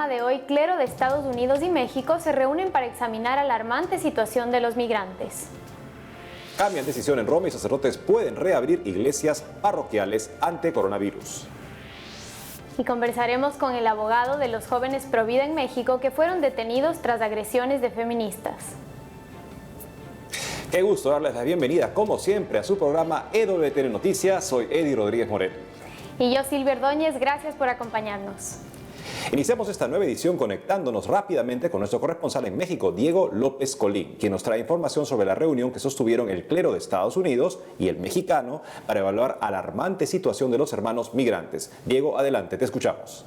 programa de hoy, Clero de Estados Unidos y México se reúnen para examinar la alarmante situación de los migrantes. Cambian decisión en Roma y sacerdotes pueden reabrir iglesias parroquiales ante coronavirus. Y conversaremos con el abogado de los jóvenes Provida en México que fueron detenidos tras agresiones de feministas. Qué gusto darles la bienvenida, como siempre, a su programa EWTN Noticias. Soy Eddie Rodríguez Moreno. Y yo, Silvia Ordóñez, gracias por acompañarnos. Iniciamos esta nueva edición conectándonos rápidamente con nuestro corresponsal en México, Diego López Colín, quien nos trae información sobre la reunión que sostuvieron el clero de Estados Unidos y el mexicano para evaluar la alarmante situación de los hermanos migrantes. Diego, adelante, te escuchamos.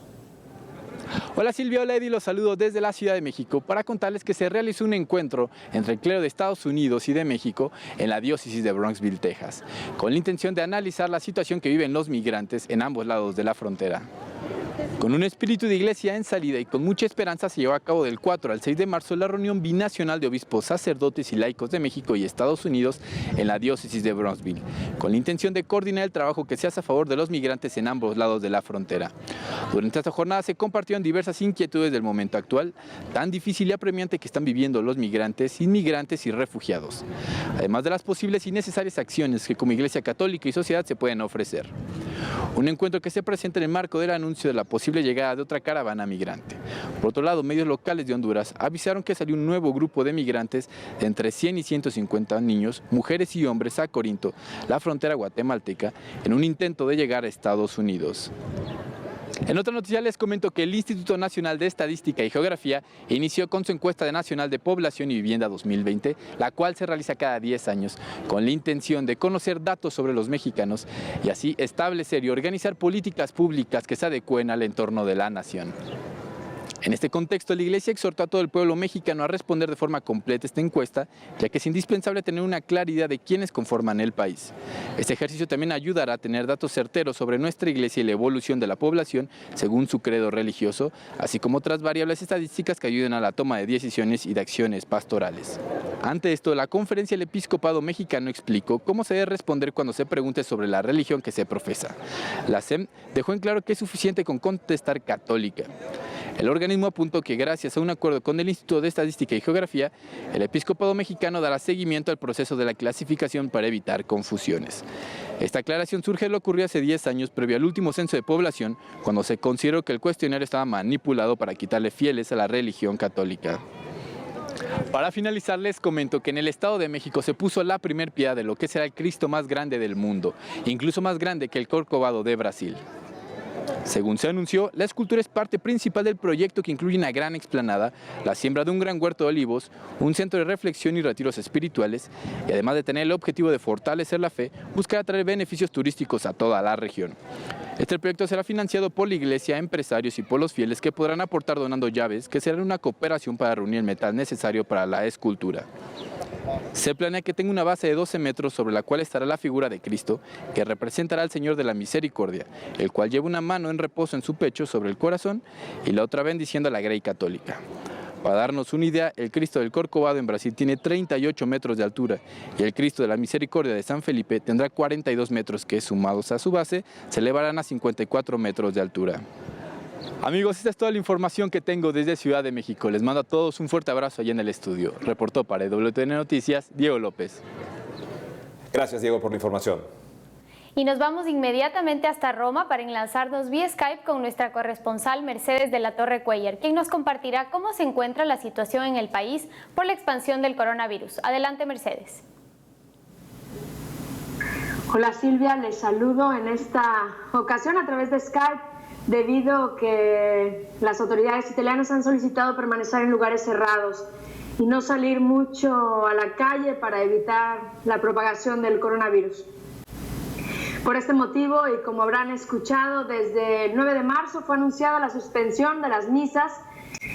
Hola Silvia, hola Eddie, los saludo desde la Ciudad de México para contarles que se realizó un encuentro entre el clero de Estados Unidos y de México en la diócesis de Bronxville, Texas, con la intención de analizar la situación que viven los migrantes en ambos lados de la frontera. Con un espíritu de iglesia en salida y con mucha esperanza se llevó a cabo del 4 al 6 de marzo la reunión binacional de obispos, sacerdotes y laicos de México y Estados Unidos en la diócesis de Bronxville, con la intención de coordinar el trabajo que se hace a favor de los migrantes en ambos lados de la frontera. Durante esta jornada se compartieron diversas inquietudes del momento actual, tan difícil y apremiante que están viviendo los migrantes, inmigrantes y refugiados, además de las posibles y necesarias acciones que como Iglesia Católica y sociedad se pueden ofrecer. Un encuentro que se presenta en el marco del anuncio de la posible llegada de otra caravana migrante. Por otro lado, medios locales de Honduras avisaron que salió un nuevo grupo de migrantes de entre 100 y 150 niños, mujeres y hombres a Corinto, la frontera guatemalteca, en un intento de llegar a Estados Unidos. En otra noticia les comento que el Instituto Nacional de Estadística y Geografía inició con su encuesta nacional de población y vivienda 2020, la cual se realiza cada 10 años, con la intención de conocer datos sobre los mexicanos y así establecer y organizar políticas públicas que se adecúen al entorno de la nación. En este contexto, la Iglesia exhortó a todo el pueblo mexicano a responder de forma completa esta encuesta, ya que es indispensable tener una claridad de quiénes conforman el país. Este ejercicio también ayudará a tener datos certeros sobre nuestra Iglesia y la evolución de la población según su credo religioso, así como otras variables estadísticas que ayuden a la toma de decisiones y de acciones pastorales. Ante esto, la Conferencia del Episcopado Mexicano explicó cómo se debe responder cuando se pregunte sobre la religión que se profesa. La SEM dejó en claro que es suficiente con contestar católica. El organismo apuntó que gracias a un acuerdo con el Instituto de Estadística y Geografía, el Episcopado Mexicano dará seguimiento al proceso de la clasificación para evitar confusiones. Esta aclaración surge de lo ocurrido hace 10 años previo al último censo de población, cuando se consideró que el cuestionario estaba manipulado para quitarle fieles a la religión católica. Para finalizar, les comento que en el Estado de México se puso la primer piedra de lo que será el Cristo más grande del mundo, incluso más grande que el Corcovado de Brasil. Según se anunció, la escultura es parte principal del proyecto que incluye una gran explanada, la siembra de un gran huerto de olivos, un centro de reflexión y retiros espirituales, y además de tener el objetivo de fortalecer la fe, buscará traer beneficios turísticos a toda la región. Este proyecto será financiado por la Iglesia, empresarios y por los fieles que podrán aportar donando llaves, que serán una cooperación para reunir el metal necesario para la escultura. Se planea que tenga una base de 12 metros sobre la cual estará la figura de Cristo, que representará al Señor de la Misericordia, el cual lleva una mano en reposo en su pecho sobre el corazón y la otra bendiciendo a la Grey Católica. Para darnos una idea, el Cristo del Corcovado en Brasil tiene 38 metros de altura y el Cristo de la Misericordia de San Felipe tendrá 42 metros que, sumados a su base, se elevarán a 54 metros de altura. Amigos, esta es toda la información que tengo desde Ciudad de México. Les mando a todos un fuerte abrazo allá en el estudio. Reportó para EWTN Noticias, Diego López. Gracias, Diego, por la información. Y nos vamos inmediatamente hasta Roma para enlazarnos vía Skype con nuestra corresponsal Mercedes de la Torre Cuellar, quien nos compartirá cómo se encuentra la situación en el país por la expansión del coronavirus. Adelante, Mercedes. Hola Silvia, les saludo en esta ocasión a través de Skype, debido a que las autoridades italianas han solicitado permanecer en lugares cerrados y no salir mucho a la calle para evitar la propagación del coronavirus. Por este motivo, y como habrán escuchado, desde el 9 de marzo fue anunciada la suspensión de las misas.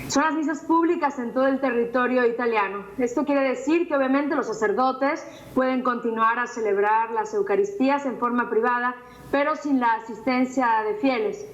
Son las misas públicas en todo el territorio italiano. Esto quiere decir que obviamente los sacerdotes pueden continuar a celebrar las Eucaristías en forma privada, pero sin la asistencia de fieles.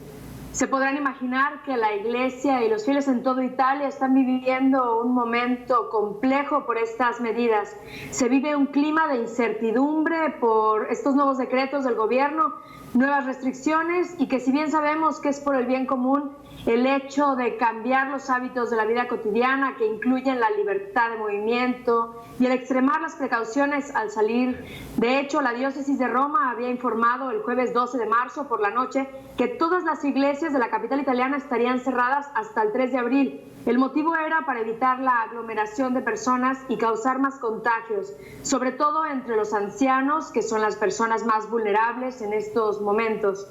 Se podrán imaginar que la Iglesia y los fieles en toda Italia están viviendo un momento complejo por estas medidas. Se vive un clima de incertidumbre por estos nuevos decretos del gobierno, nuevas restricciones y que si bien sabemos que es por el bien común, el hecho de cambiar los hábitos de la vida cotidiana que incluyen la libertad de movimiento y el extremar las precauciones al salir. De hecho, la diócesis de Roma había informado el jueves 12 de marzo por la noche que todas las iglesias de la capital italiana estarían cerradas hasta el 3 de abril. El motivo era para evitar la aglomeración de personas y causar más contagios, sobre todo entre los ancianos, que son las personas más vulnerables en estos momentos.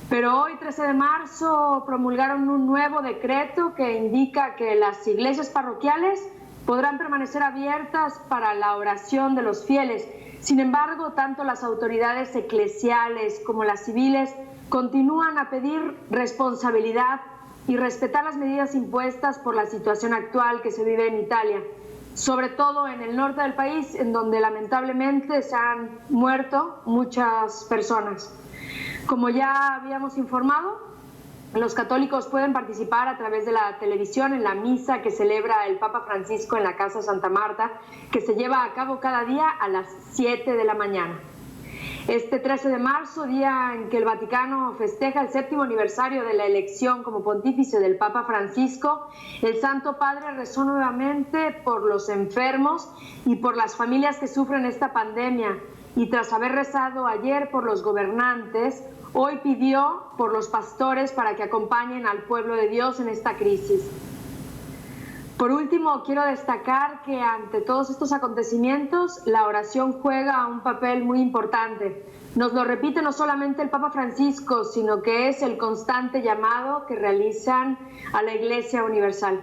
Pero hoy, 13 de marzo, promulgaron un nuevo decreto que indica que las iglesias parroquiales podrán permanecer abiertas para la oración de los fieles. Sin embargo, tanto las autoridades eclesiales como las civiles continúan a pedir responsabilidad y respetar las medidas impuestas por la situación actual que se vive en Italia, sobre todo en el norte del país, en donde lamentablemente se han muerto muchas personas. Como ya habíamos informado, los católicos pueden participar a través de la televisión en la misa que celebra el Papa Francisco en la Casa Santa Marta, que se lleva a cabo cada día a las 7 de la mañana. Este 13 de marzo, día en que el Vaticano festeja el 7º aniversario de la elección como pontífice del Papa Francisco, el Santo Padre rezó nuevamente por los enfermos y por las familias que sufren esta pandemia. Y tras haber rezado ayer por los gobernantes, hoy pidió por los pastores para que acompañen al pueblo de Dios en esta crisis. Por último, quiero destacar que ante todos estos acontecimientos, la oración juega un papel muy importante. Nos lo repite no solamente el Papa Francisco, sino que es el constante llamado que realizan a la Iglesia Universal.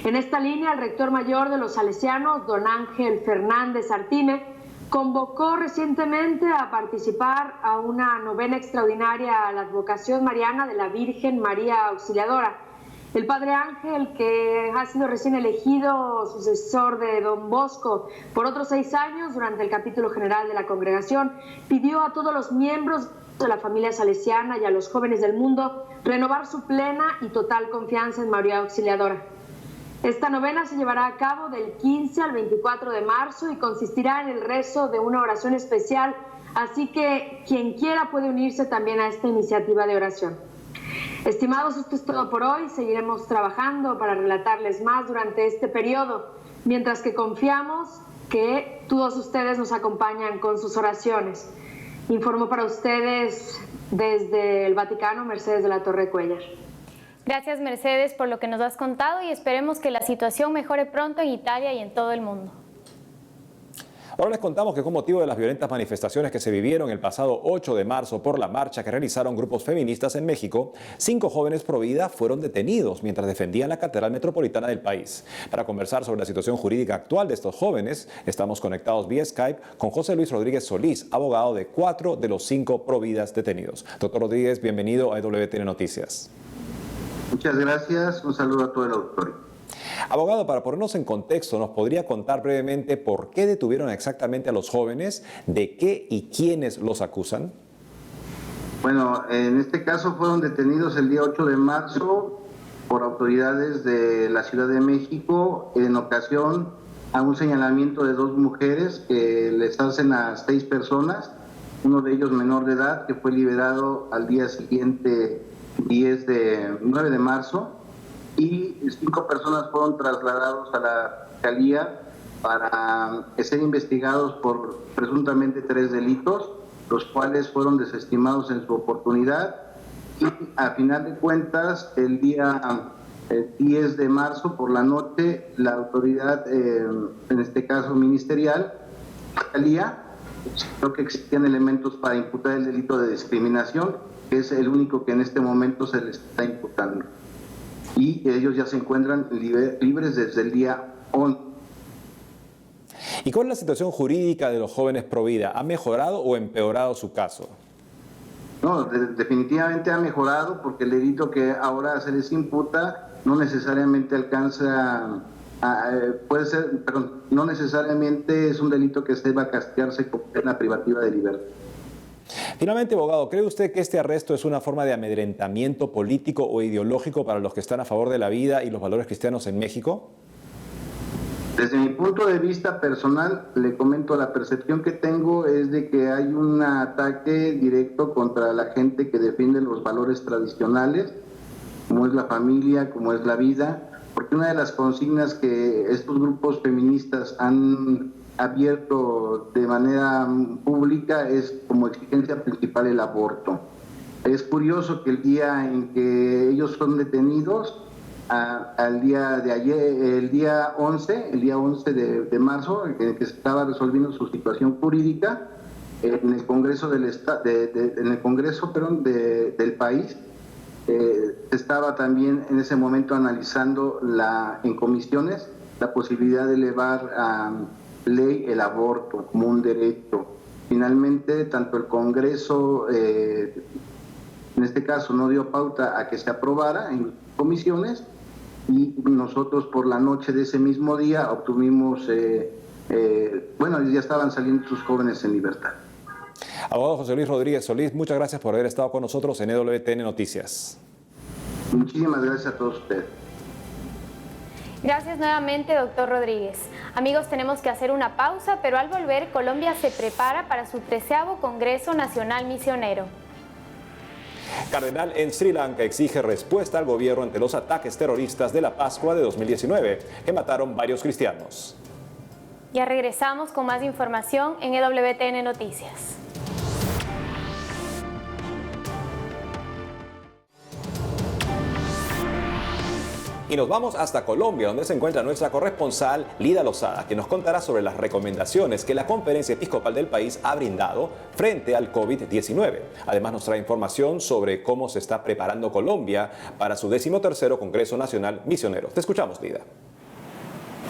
En esta línea, el rector mayor de los salesianos, don Ángel Fernández Artime, convocó recientemente a participar a una novena extraordinaria a la advocación mariana de la Virgen María Auxiliadora. El padre Ángel, que ha sido recién elegido sucesor de don Bosco por otros 6 años durante el capítulo general de la congregación, pidió a todos los miembros de la familia salesiana y a los jóvenes del mundo renovar su plena y total confianza en María Auxiliadora. Esta novena se llevará a cabo del 15 al 24 de marzo y consistirá en el rezo de una oración especial, así que quien quiera puede unirse también a esta iniciativa de oración. Estimados, esto es todo por hoy. Seguiremos trabajando para relatarles más durante este periodo, mientras que confiamos que todos ustedes nos acompañan con sus oraciones. Informo para ustedes desde el Vaticano, Mercedes de la Torre Cuéllar. Gracias, Mercedes, por lo que nos has contado y esperemos que la situación mejore pronto en Italia y en todo el mundo. Ahora les contamos que con motivo de las violentas manifestaciones que se vivieron el pasado 8 de marzo por la marcha que realizaron grupos feministas en México, 5 jóvenes pro vida fueron detenidos mientras defendían la catedral metropolitana del país. Para conversar sobre la situación jurídica actual de estos jóvenes, estamos conectados vía Skype con José Luis Rodríguez Solís, abogado de 4 de los 5 pro vidas detenidos. Doctor Rodríguez, bienvenido a EWTN Noticias. Muchas gracias. Un saludo a todo el auditorio. Abogado, para ponernos en contexto, ¿nos podría contar brevemente por qué detuvieron exactamente a los jóvenes, de qué y quiénes los acusan? Bueno, en este caso fueron detenidos el día 8 de marzo por autoridades de la Ciudad de México en ocasión a un señalamiento de 2 mujeres que les hacen a 6 personas, uno de ellos menor de edad, que fue liberado al día siguiente, 9 de marzo, y 5 personas fueron trasladados a la Fiscalía para ser investigados por presuntamente 3 delitos, los cuales fueron desestimados en su oportunidad, y a final de cuentas, el día 10 de marzo por la noche, la autoridad, en este caso ministerial, Fiscalía, creo que existían elementos para imputar el delito de discriminación, que es el único que en este momento se les está imputando. Y ellos ya se encuentran libres desde el día 11. ¿Y cuál es la situación jurídica de los jóvenes pro vida? ¿Ha mejorado o empeorado su caso? No, definitivamente ha mejorado, porque el delito que ahora se les imputa no necesariamente alcanza, no necesariamente es un delito que se va a castigarse con pena privativa de libertad. Finalmente, abogado, ¿cree usted que este arresto es una forma de amedrentamiento político o ideológico para los que están a favor de la vida y los valores cristianos en México? Desde mi punto de vista personal, le comento, la percepción que tengo es de que hay un ataque directo contra la gente que defiende los valores tradicionales, como es la familia, como es la vida, porque una de las consignas que estos grupos feministas han abierto de manera pública es como exigencia principal el aborto. Es curioso que el día en que ellos son detenidos, al día de ayer, el día 11 de marzo, en el que se estaba resolviendo su situación jurídica en el Congreso del país, estaba también en ese momento analizando en comisiones la posibilidad de elevar a ley el aborto como un derecho. Finalmente, tanto el Congreso, en este caso, no dio pauta a que se aprobara en comisiones, y nosotros por la noche de ese mismo día obtuvimos, ya estaban saliendo sus jóvenes en libertad. Abogado José Luis Rodríguez Solís, muchas gracias por haber estado con nosotros en EWTN Noticias. Muchísimas gracias a todos ustedes. Gracias nuevamente, doctor Rodríguez. Amigos, tenemos que hacer una pausa, pero al volver, Colombia se prepara para su 13º Congreso Nacional Misionero. Cardenal en Sri Lanka exige respuesta al gobierno ante los ataques terroristas de la Pascua de 2019, que mataron varios cristianos. Ya regresamos con más información en EWTN Noticias. Y nos vamos hasta Colombia, donde se encuentra nuestra corresponsal Lida Lozada, que nos contará sobre las recomendaciones que la Conferencia Episcopal del país ha brindado frente al COVID-19. Además nos trae información sobre cómo se está preparando Colombia para su 13º Congreso Nacional Misionero. Te escuchamos, Lida.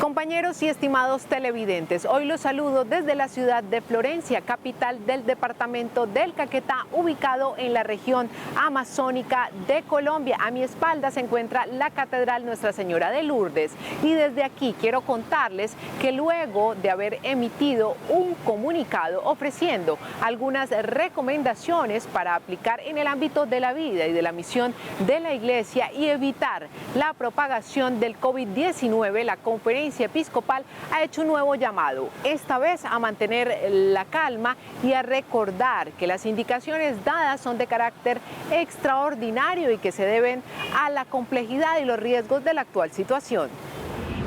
Compañeros y estimados televidentes, hoy los saludo desde la ciudad de Florencia, capital del departamento del Caquetá, ubicado en la región amazónica de Colombia. A mi espalda se encuentra la Catedral Nuestra Señora de Lourdes y desde aquí quiero contarles que luego de haber emitido un comunicado ofreciendo algunas recomendaciones para aplicar en el ámbito de la vida y de la misión de la Iglesia y evitar la propagación del COVID-19, la Conferencia Episcopal ha hecho un nuevo llamado, esta vez a mantener la calma y a recordar que las indicaciones dadas son de carácter extraordinario y que se deben a la complejidad y los riesgos de la actual situación.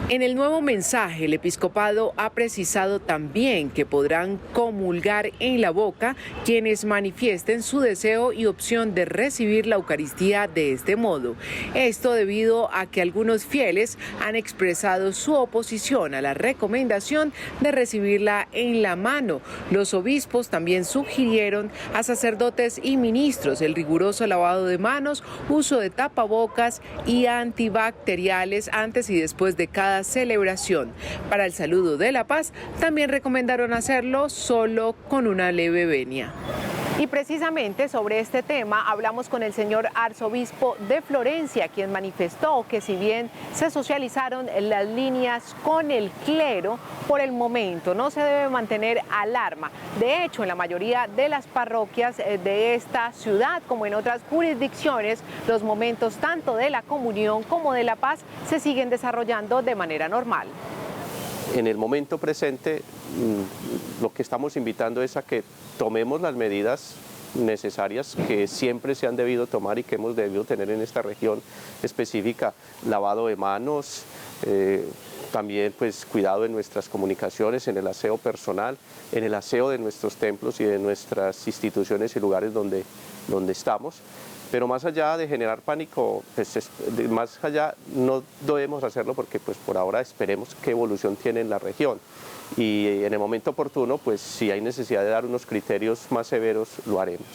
En el nuevo mensaje, el episcopado ha precisado también que podrán comulgar en la boca quienes manifiesten su deseo y opción de recibir la Eucaristía de este modo. Esto debido a que algunos fieles han expresado su oposición a la recomendación de recibirla en la mano. Los obispos también sugirieron a sacerdotes y ministros el riguroso lavado de manos, uso de tapabocas y antibacteriales antes y después de cada celebración. Para el saludo de la paz, también recomendaron hacerlo solo con una leve venia. Y precisamente sobre este tema hablamos con el señor arzobispo de Florencia, quien manifestó que si bien se socializaron las líneas con el clero, por el momento no se debe mantener alarma. De hecho, en la mayoría de las parroquias de esta ciudad, como en otras jurisdicciones, los momentos tanto de la comunión como de la paz se siguen desarrollando de manera normal. En el momento presente, lo que estamos invitando es a que tomemos las medidas necesarias que siempre se han debido tomar y que hemos debido tener en esta región específica: lavado de manos, también pues cuidado en nuestras comunicaciones, en el aseo personal, en el aseo de nuestros templos y de nuestras instituciones y lugares donde estamos. Pero más allá de generar pánico, pues más allá no debemos hacerlo porque pues por ahora esperemos qué evolución tiene en la región. Y en el momento oportuno, pues si hay necesidad de dar unos criterios más severos, lo haremos.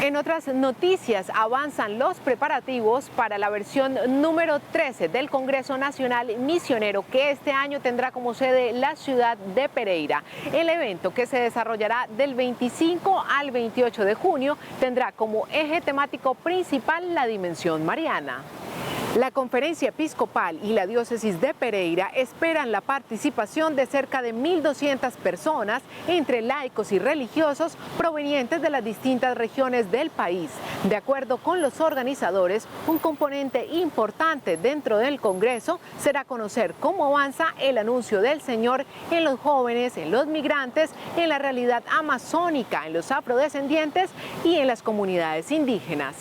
En otras noticias, avanzan los preparativos para la versión número 13 del Congreso Nacional Misionero, que este año tendrá como sede la ciudad de Pereira. El evento, que se desarrollará del 25 al 28 de junio, tendrá como eje temático principal la dimensión mariana. La Conferencia Episcopal y la Diócesis de Pereira esperan la participación de cerca de 1.200 personas, entre laicos y religiosos, provenientes de las distintas regiones del país. De acuerdo con los organizadores, un componente importante dentro del Congreso será conocer cómo avanza el anuncio del Señor en los jóvenes, en los migrantes, en la realidad amazónica, en los afrodescendientes y en las comunidades indígenas.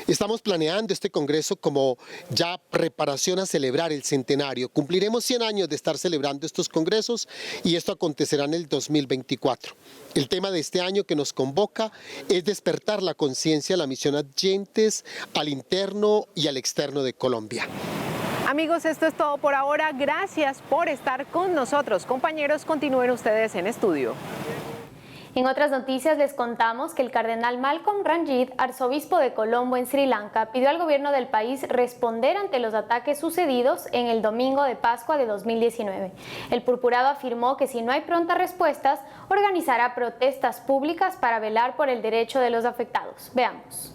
Estamos planeando este congreso como ya preparación a celebrar el centenario. Cumpliremos 100 años de estar celebrando estos congresos y esto acontecerá en el 2024. El tema de este año que nos convoca es despertar la conciencia de la misión Adyentes al interno y al externo de Colombia. Amigos, esto es todo por ahora. Gracias por estar con nosotros. Compañeros, continúen ustedes en estudio. En otras noticias les contamos que el cardenal Malcolm Ranjit, arzobispo de Colombo en Sri Lanka, pidió al gobierno del país responder ante los ataques sucedidos en el domingo de Pascua de 2019. El purpurado afirmó que si no hay prontas respuestas, organizará protestas públicas para velar por el derecho de los afectados. Veamos.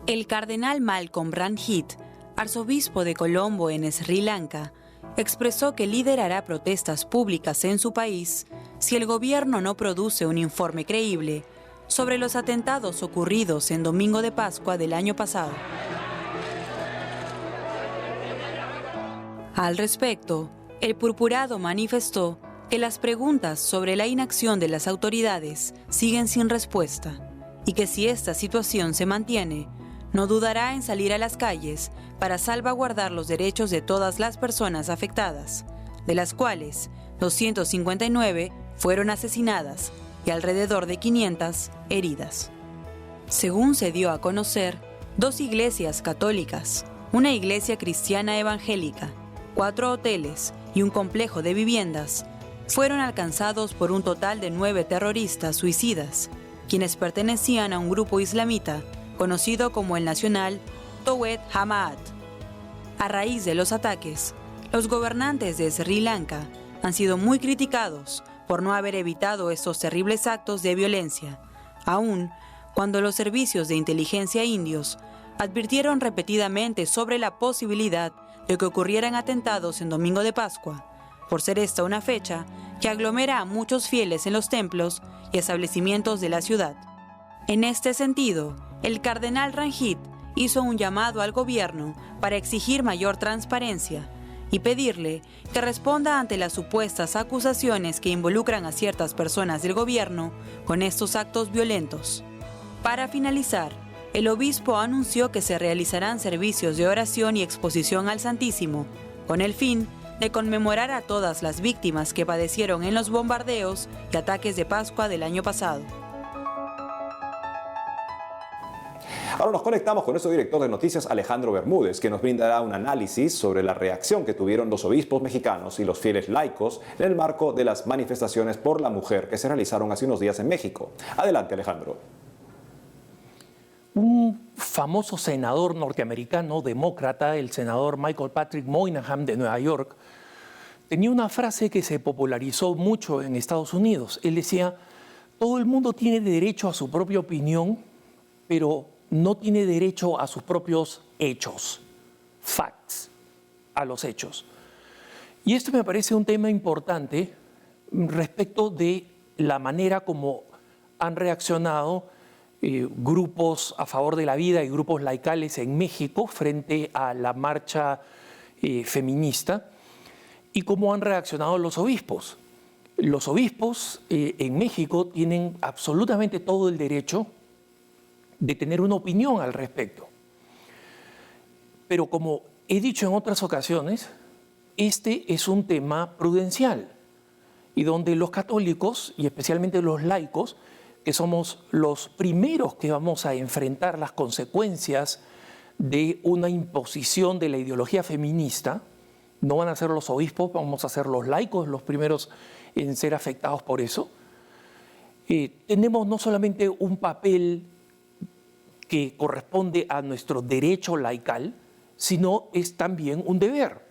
El cardenal Malcolm Ranjit, arzobispo de Colombo en Sri Lanka, expresó que liderará protestas públicas en su país si el gobierno no produce un informe creíble sobre los atentados ocurridos en Domingo de Pascua del año pasado. Al respecto, el purpurado manifestó que las preguntas sobre la inacción de las autoridades siguen sin respuesta y que si esta situación se mantiene, no dudará en salir a las calles para salvaguardar los derechos de todas las personas afectadas, de las cuales 259 fueron asesinadas y alrededor de 500 heridas. Según se dio a conocer, 2 iglesias católicas, una iglesia cristiana evangélica, 4 hoteles y un complejo de viviendas fueron alcanzados por un total de 9 terroristas suicidas, quienes pertenecían a un grupo islamita conocido como el nacional Tawhid Jamaat. A raíz de los ataques, los gobernantes de Sri Lanka han sido muy criticados por no haber evitado estos terribles actos de violencia, aun cuando los servicios de inteligencia indios advirtieron repetidamente sobre la posibilidad de que ocurrieran atentados en Domingo de Pascua, por ser esta una fecha que aglomera a muchos fieles en los templos y establecimientos de la ciudad. En este sentido, el cardenal Ranjit hizo un llamado al gobierno para exigir mayor transparencia y pedirle que responda ante las supuestas acusaciones que involucran a ciertas personas del gobierno con estos actos violentos. Para finalizar, el obispo anunció que se realizarán servicios de oración y exposición al Santísimo, con el fin de conmemorar a todas las víctimas que padecieron en los bombardeos y ataques de Pascua del año pasado. Ahora nos conectamos con nuestro director de noticias, Alejandro Bermúdez, que nos brindará un análisis sobre la reacción que tuvieron los obispos mexicanos y los fieles laicos en el marco de las manifestaciones por la mujer que se realizaron hace unos días en México. Adelante, Alejandro. Un famoso senador norteamericano demócrata, el senador Michael Patrick Moynihan de Nueva York, tenía una frase que se popularizó mucho en Estados Unidos. Él decía, todo el mundo tiene derecho a su propia opinión, pero no tiene derecho a sus propios hechos, facts, a los hechos. Y esto me parece un tema importante respecto de la manera como han reaccionado grupos a favor de la vida y grupos laicales en México frente a la marcha feminista y cómo han reaccionado los obispos. Los obispos en México tienen absolutamente todo el derecho de tener una opinión al respecto. Pero como he dicho en otras ocasiones, este es un tema prudencial y donde los católicos, y especialmente los laicos, que somos los primeros que vamos a enfrentar las consecuencias de una imposición de la ideología feminista, no van a ser los obispos, vamos a ser los laicos los primeros en ser afectados por eso. Tenemos no solamente un papel que corresponde a nuestro derecho laical, sino es también un deber.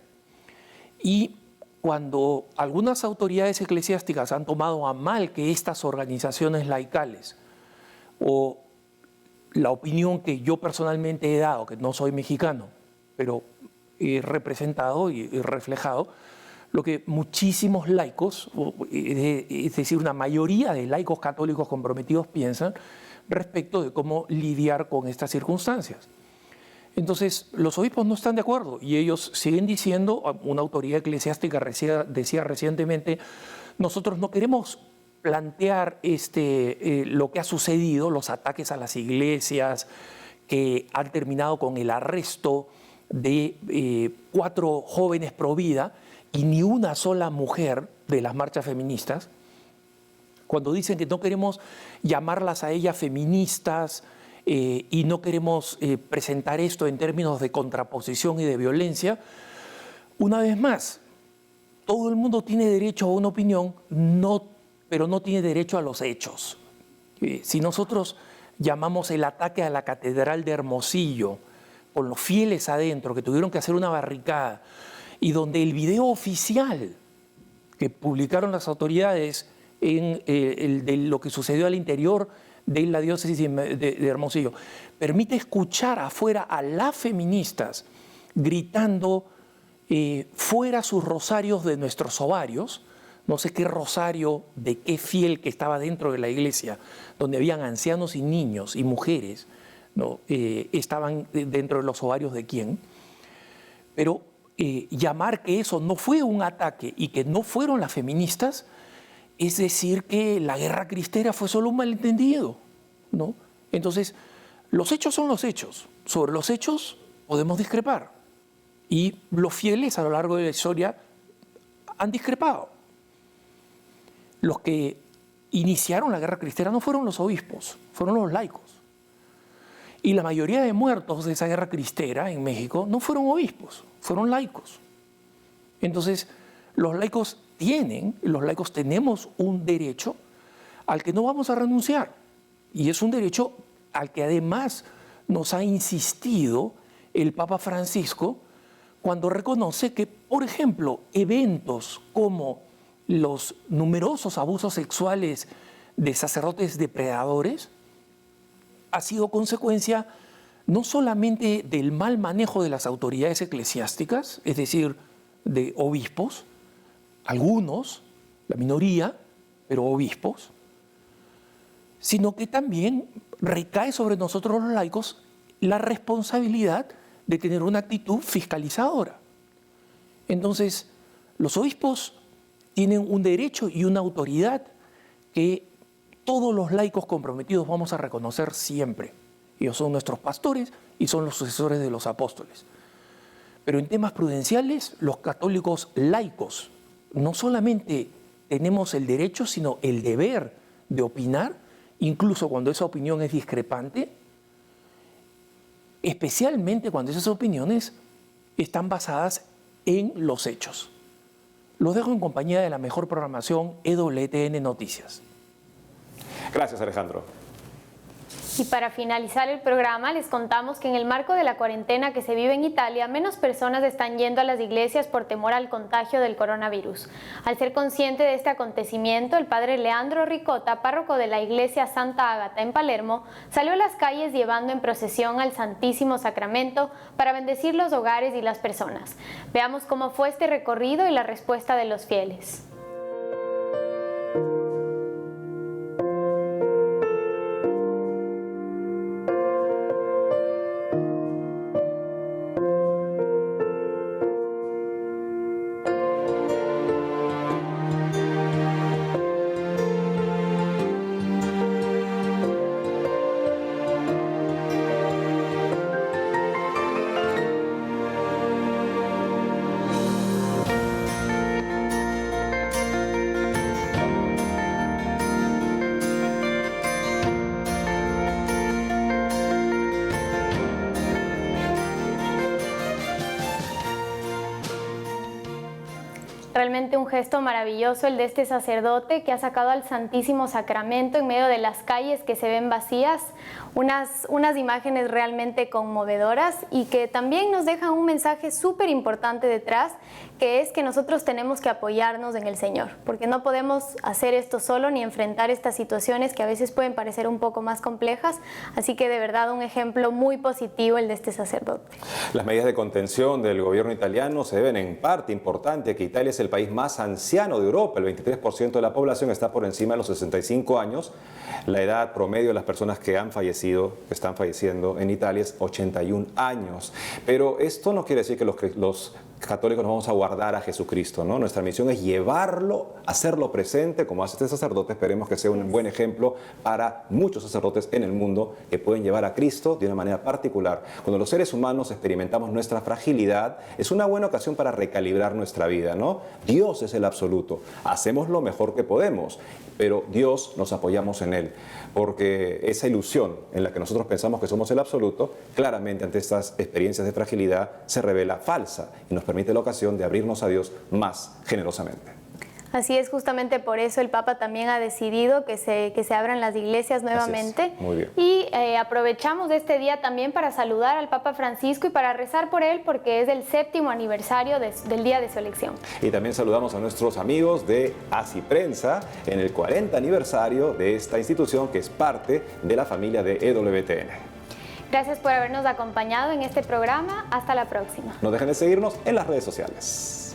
Y cuando algunas autoridades eclesiásticas han tomado a mal que estas organizaciones laicales o la opinión que yo personalmente he dado, que no soy mexicano, pero he representado y he reflejado lo que muchísimos laicos, es decir, una mayoría de laicos católicos comprometidos piensan respecto de cómo lidiar con estas circunstancias. Entonces, los obispos no están de acuerdo y ellos siguen diciendo, una autoridad eclesiástica decía recientemente, nosotros no queremos plantear lo que ha sucedido, los ataques a las iglesias que han terminado con el arresto de 4 jóvenes pro vida y ni una sola mujer de las marchas feministas, cuando dicen que no queremos llamarlas a ellas feministas y no queremos presentar esto en términos de contraposición y de violencia, una vez más, todo el mundo tiene derecho a una opinión, pero no tiene derecho a los hechos. Si nosotros llamamos el ataque a la Catedral de Hermosillo, con los fieles adentro, que tuvieron que hacer una barricada, y donde el video oficial que publicaron las autoridades de lo que sucedió al interior de la diócesis de Hermosillo, permite escuchar afuera a las feministas gritando fuera sus rosarios de nuestros ovarios, no sé qué rosario de qué fiel que estaba dentro de la iglesia, donde habían ancianos y niños y mujeres, ¿no? Estaban dentro de los ovarios de quién, pero llamar que eso no fue un ataque y que no fueron las feministas es decir que la guerra cristera fue solo un malentendido, ¿no? Entonces, los hechos son los hechos. Sobre los hechos podemos discrepar. Y los fieles a lo largo de la historia han discrepado. Los que iniciaron la guerra cristera no fueron los obispos, fueron los laicos. Y la mayoría de muertos de esa guerra cristera en México no fueron obispos, fueron laicos. Entonces, los laicos tenemos un derecho al que no vamos a renunciar. Y es un derecho al que además nos ha insistido el Papa Francisco cuando reconoce que, por ejemplo, eventos como los numerosos abusos sexuales de sacerdotes depredadores ha sido consecuencia no solamente del mal manejo de las autoridades eclesiásticas, es decir, de obispos, algunos, la minoría, pero obispos, sino que también recae sobre nosotros los laicos la responsabilidad de tener una actitud fiscalizadora. Entonces, los obispos tienen un derecho y una autoridad que todos los laicos comprometidos vamos a reconocer siempre. Ellos son nuestros pastores y son los sucesores de los apóstoles. Pero en temas prudenciales, los católicos laicos no solamente tenemos el derecho, sino el deber de opinar, incluso cuando esa opinión es discrepante, especialmente cuando esas opiniones están basadas en los hechos. Los dejo en compañía de la mejor programación EWTN Noticias. Gracias, Alejandro. Y para finalizar el programa, les contamos que en el marco de la cuarentena que se vive en Italia, menos personas están yendo a las iglesias por temor al contagio del coronavirus. Al ser consciente de este acontecimiento, el padre Leandro Ricotta, párroco de la iglesia Santa Ágata en Palermo, salió a las calles llevando en procesión al Santísimo Sacramento para bendecir los hogares y las personas. Veamos cómo fue este recorrido y la respuesta de los fieles. Realmente un gesto maravilloso el de este sacerdote que ha sacado al Santísimo Sacramento en medio de las calles que se ven vacías, unas imágenes realmente conmovedoras y que también nos dejan un mensaje súper importante detrás, que es que nosotros tenemos que apoyarnos en el Señor, porque no podemos hacer esto solo ni enfrentar estas situaciones que a veces pueden parecer un poco más complejas, así que de verdad un ejemplo muy positivo el de este sacerdote. Las medidas de contención del gobierno italiano se deben en parte importante a que Italia es el país más anciano de Europa. El 23% de la población está por encima de los 65 años. La edad promedio de las personas que están falleciendo en Italia es 81 años. Pero esto no quiere decir que los católicos nos vamos a guardar a Jesucristo, ¿no? Nuestra misión es llevarlo, hacerlo presente, como hace este sacerdote. Esperemos que sea un buen ejemplo para muchos sacerdotes en el mundo que pueden llevar a Cristo de una manera particular. Cuando los seres humanos experimentamos nuestra fragilidad, es una buena ocasión para recalibrar nuestra vida, ¿no? Dios es el absoluto. Hacemos lo mejor que podemos, pero Dios nos apoyamos en Él, porque esa ilusión en la que nosotros pensamos que somos el absoluto, claramente ante estas experiencias de fragilidad se revela falsa y nos permite la ocasión de abrirnos a Dios más generosamente. Así es, justamente por eso el Papa también ha decidido que se abran las iglesias nuevamente. Muy bien. Y aprovechamos este día también para saludar al Papa Francisco y para rezar por él, porque es el 7º aniversario del día de su elección. Y también saludamos a nuestros amigos de Así Prensa en el 40 aniversario de esta institución que es parte de la familia de EWTN. Gracias por habernos acompañado en este programa. Hasta la próxima. No dejen de seguirnos en las redes sociales.